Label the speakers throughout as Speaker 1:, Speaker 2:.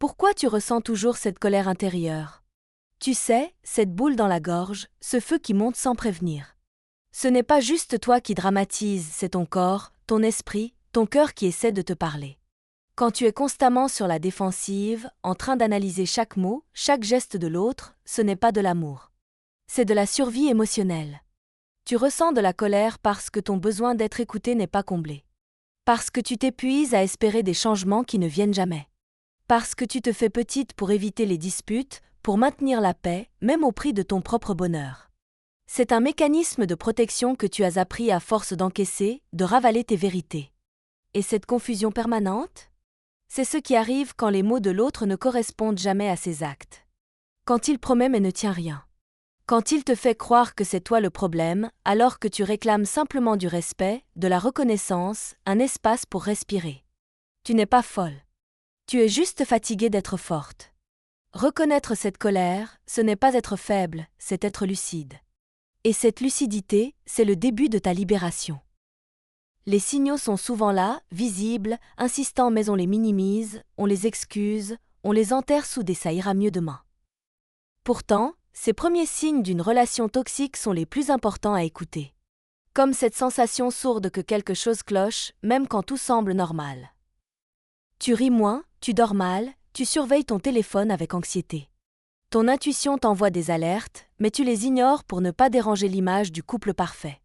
Speaker 1: Pourquoi tu ressens toujours cette colère intérieure? Tu sais, cette boule dans la gorge, ce feu qui monte sans prévenir. Ce n'est pas juste toi qui dramatise, c'est ton corps, ton esprit, ton cœur qui essaie de te parler. Quand tu es constamment sur la défensive, en train d'analyser chaque mot, chaque geste de l'autre, ce n'est pas de l'amour. C'est de la survie émotionnelle. Tu ressens de la colère parce que ton besoin d'être écouté n'est pas comblé. Parce que tu t'épuises à espérer des changements qui ne viennent jamais. Parce que tu te fais petite pour éviter les disputes, pour maintenir la paix, même au prix de ton propre bonheur. C'est un mécanisme de protection que tu as appris à force d'encaisser, de ravaler tes vérités. Et cette confusion permanente? C'est ce qui arrive quand les mots de l'autre ne correspondent jamais à ses actes. Quand il promet mais ne tient rien. Quand il te fait croire que c'est toi le problème, alors que tu réclames simplement du respect, de la reconnaissance, un espace pour respirer. Tu n'es pas folle. Tu es juste fatiguée d'être forte. Reconnaître cette colère, ce n'est pas être faible, c'est être lucide. Et cette lucidité, c'est le début de ta libération. Les signaux sont souvent là, visibles, insistants mais on les minimise, on les excuse, on les enterre sous des « ça ira mieux demain ». Pourtant, ces premiers signes d'une relation toxique sont les plus importants à écouter. Comme cette sensation sourde que quelque chose cloche, même quand tout semble normal. Tu ris moins, tu dors mal, tu surveilles ton téléphone avec anxiété. Ton intuition t'envoie des alertes, mais tu les ignores pour ne pas déranger l'image du couple parfait.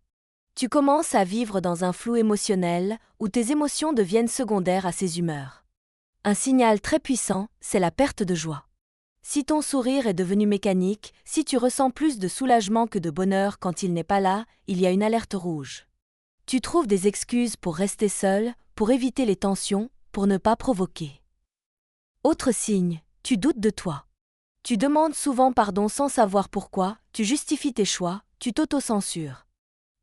Speaker 1: Tu commences à vivre dans un flou émotionnel où tes émotions deviennent secondaires à ses humeurs. Un signal très puissant, c'est la perte de joie. Si ton sourire est devenu mécanique, si tu ressens plus de soulagement que de bonheur quand il n'est pas là, il y a une alerte rouge. Tu trouves des excuses pour rester seul, pour éviter les tensions, pour ne pas provoquer. Autre signe, tu doutes de toi. Tu demandes souvent pardon sans savoir pourquoi, tu justifies tes choix, tu t'auto-censures.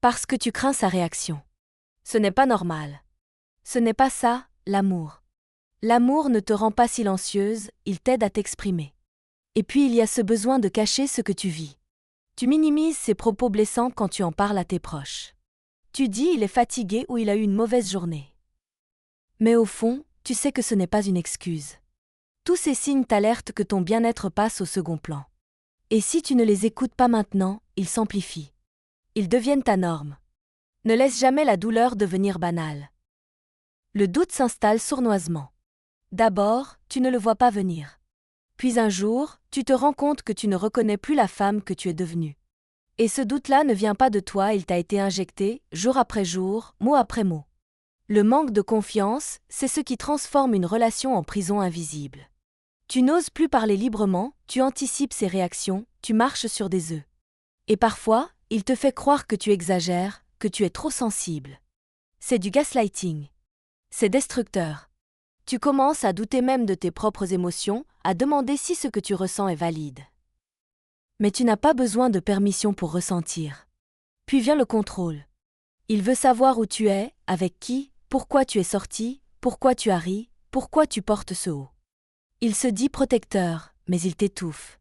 Speaker 1: Parce que tu crains sa réaction. Ce n'est pas normal. Ce n'est pas ça, l'amour. L'amour ne te rend pas silencieuse, il t'aide à t'exprimer. Et puis il y a ce besoin de cacher ce que tu vis. Tu minimises ces propos blessants quand tu en parles à tes proches. Tu dis il est fatigué ou il a eu une mauvaise journée. Mais au fond, tu sais que ce n'est pas une excuse. Tous ces signes t'alertent que ton bien-être passe au second plan. Et si tu ne les écoutes pas maintenant, ils s'amplifient. Ils deviennent ta norme. Ne laisse jamais la douleur devenir banale. Le doute s'installe sournoisement. D'abord, tu ne le vois pas venir. Puis un jour, tu te rends compte que tu ne reconnais plus la femme que tu es devenue. Et ce doute-là ne vient pas de toi, il t'a été injecté, jour après jour, mot après mot. Le manque de confiance, c'est ce qui transforme une relation en prison invisible. Tu n'oses plus parler librement, tu anticipes ses réactions, tu marches sur des œufs. Et parfois, il te fait croire que tu exagères, que tu es trop sensible. C'est du gaslighting. C'est destructeur. Tu commences à douter même de tes propres émotions, à demander si ce que tu ressens est valide. Mais tu n'as pas besoin de permission pour ressentir. Puis vient le contrôle. Il veut savoir où tu es, avec qui, pourquoi tu es sorti, pourquoi tu as ri, pourquoi tu portes ce haut. Il se dit protecteur, mais il t'étouffe.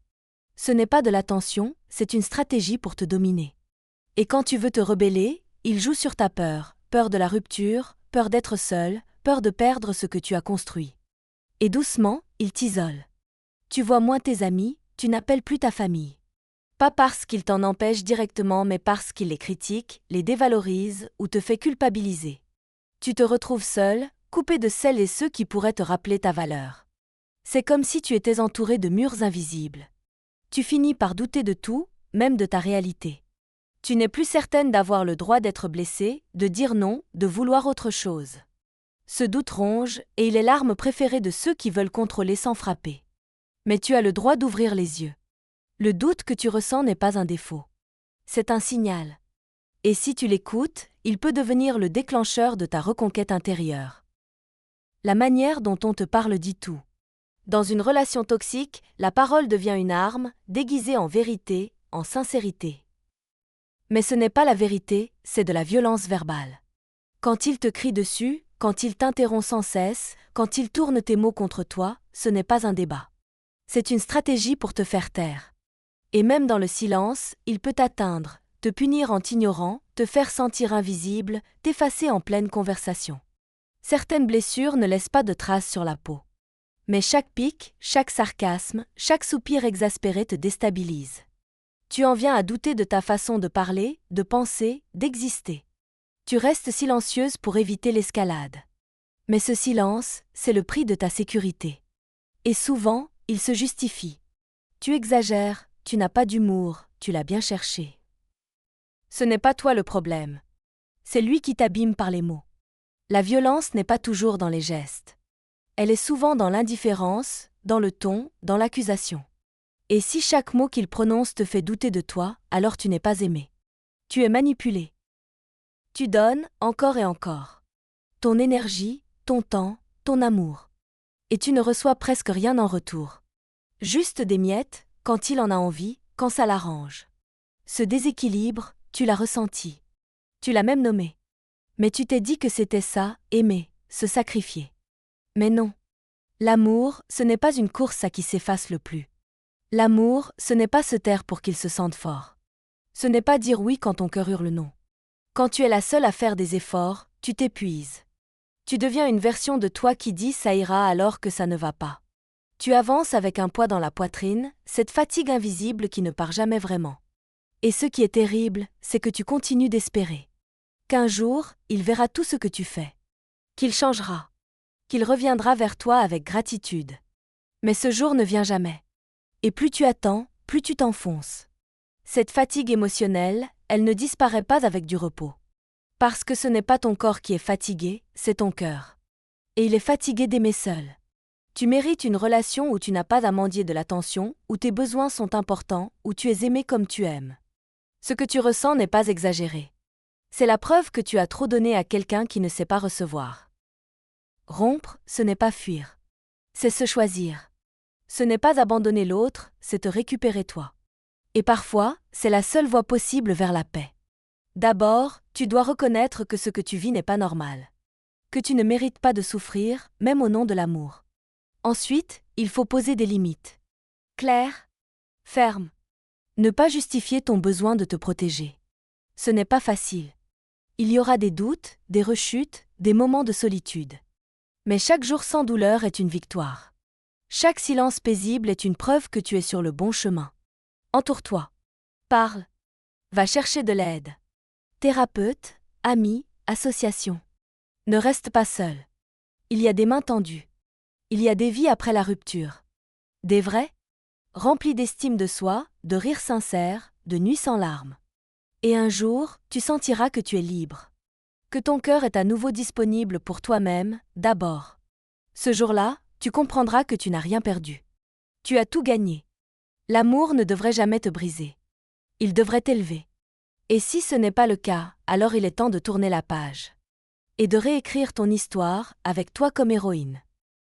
Speaker 1: Ce n'est pas de l'attention, c'est une stratégie pour te dominer. Et quand tu veux te rebeller, il joue sur ta peur, peur de la rupture, peur d'être seul, peur de perdre ce que tu as construit. Et doucement, il t'isole. Tu vois moins tes amis, tu n'appelles plus ta famille. Pas parce qu'il t'en empêche directement, mais parce qu'il les critique, les dévalorise ou te fait culpabiliser. Tu te retrouves seul, coupé de celles et ceux qui pourraient te rappeler ta valeur. C'est comme si tu étais entouré de murs invisibles. Tu finis par douter de tout, même de ta réalité. Tu n'es plus certaine d'avoir le droit d'être blessée, de dire non, de vouloir autre chose. Ce doute ronge, et il est l'arme préférée de ceux qui veulent contrôler sans frapper. Mais tu as le droit d'ouvrir les yeux. Le doute que tu ressens n'est pas un défaut. C'est un signal. Et si tu l'écoutes, il peut devenir le déclencheur de ta reconquête intérieure. La manière dont on te parle dit tout. Dans une relation toxique, la parole devient une arme, déguisée en vérité, en sincérité. Mais ce n'est pas la vérité, c'est de la violence verbale. Quand il te crie dessus, quand il t'interrompt sans cesse, quand il tourne tes mots contre toi, ce n'est pas un débat. C'est une stratégie pour te faire taire. Et même dans le silence, il peut t'atteindre, te punir en t'ignorant, te faire sentir invisible, t'effacer en pleine conversation. Certaines blessures ne laissent pas de traces sur la peau. Mais chaque pique, chaque sarcasme, chaque soupir exaspéré te déstabilise. Tu en viens à douter de ta façon de parler, de penser, d'exister. Tu restes silencieuse pour éviter l'escalade. Mais ce silence, c'est le prix de ta sécurité. Et souvent, il se justifie. Tu exagères, tu n'as pas d'humour, tu l'as bien cherché. Ce n'est pas toi le problème. C'est lui qui t'abîme par les mots. La violence n'est pas toujours dans les gestes. Elle est souvent dans l'indifférence, dans le ton, dans l'accusation. Et si chaque mot qu'il prononce te fait douter de toi, alors tu n'es pas aimé. Tu es manipulé. Tu donnes, encore et encore. Ton énergie, ton temps, ton amour. Et tu ne reçois presque rien en retour. Juste des miettes, quand il en a envie, quand ça l'arrange. Ce déséquilibre, tu l'as ressenti. Tu l'as même nommé. Mais tu t'es dit que c'était ça, aimer, se sacrifier. Mais non. L'amour, ce n'est pas une course à qui s'efface le plus. L'amour, ce n'est pas se taire pour qu'il se sente fort. Ce n'est pas dire oui quand ton cœur hurle non. Quand tu es la seule à faire des efforts, tu t'épuises. Tu deviens une version de toi qui dit ça ira alors que ça ne va pas. Tu avances avec un poids dans la poitrine, cette fatigue invisible qui ne part jamais vraiment. Et ce qui est terrible, c'est que tu continues d'espérer. Qu'un jour, il verra tout ce que tu fais. Qu'il changera. Qu'il reviendra vers toi avec gratitude. Mais ce jour ne vient jamais. Et plus tu attends, plus tu t'enfonces. Cette fatigue émotionnelle, elle ne disparaît pas avec du repos. Parce que ce n'est pas ton corps qui est fatigué, c'est ton cœur. Et il est fatigué d'aimer seul. Tu mérites une relation où tu n'as pas à mendier de l'attention, où tes besoins sont importants, où tu es aimé comme tu aimes. Ce que tu ressens n'est pas exagéré. C'est la preuve que tu as trop donné à quelqu'un qui ne sait pas recevoir. Rompre, ce n'est pas fuir. C'est se choisir. Ce n'est pas abandonner l'autre, c'est te récupérer toi. Et parfois, c'est la seule voie possible vers la paix. D'abord, tu dois reconnaître que ce que tu vis n'est pas normal. Que tu ne mérites pas de souffrir, même au nom de l'amour. Ensuite, il faut poser des limites. Claires, fermes. Ne pas justifier ton besoin de te protéger. Ce n'est pas facile. Il y aura des doutes, des rechutes, des moments de solitude. Mais chaque jour sans douleur est une victoire. Chaque silence paisible est une preuve que tu es sur le bon chemin. Entoure-toi. Parle. Va chercher de l'aide. Thérapeute, amis, association. Ne reste pas seul. Il y a des mains tendues. Il y a des vies après la rupture. Des vrais, remplis d'estime de soi, de rires sincères, de nuits sans larmes. Et un jour, tu sentiras que tu es libre. Que ton cœur est à nouveau disponible pour toi-même, d'abord. Ce jour-là, tu comprendras que tu n'as rien perdu. Tu as tout gagné. L'amour ne devrait jamais te briser. Il devrait t'élever. Et si ce n'est pas le cas, alors il est temps de tourner la page. Et de réécrire ton histoire avec toi comme héroïne.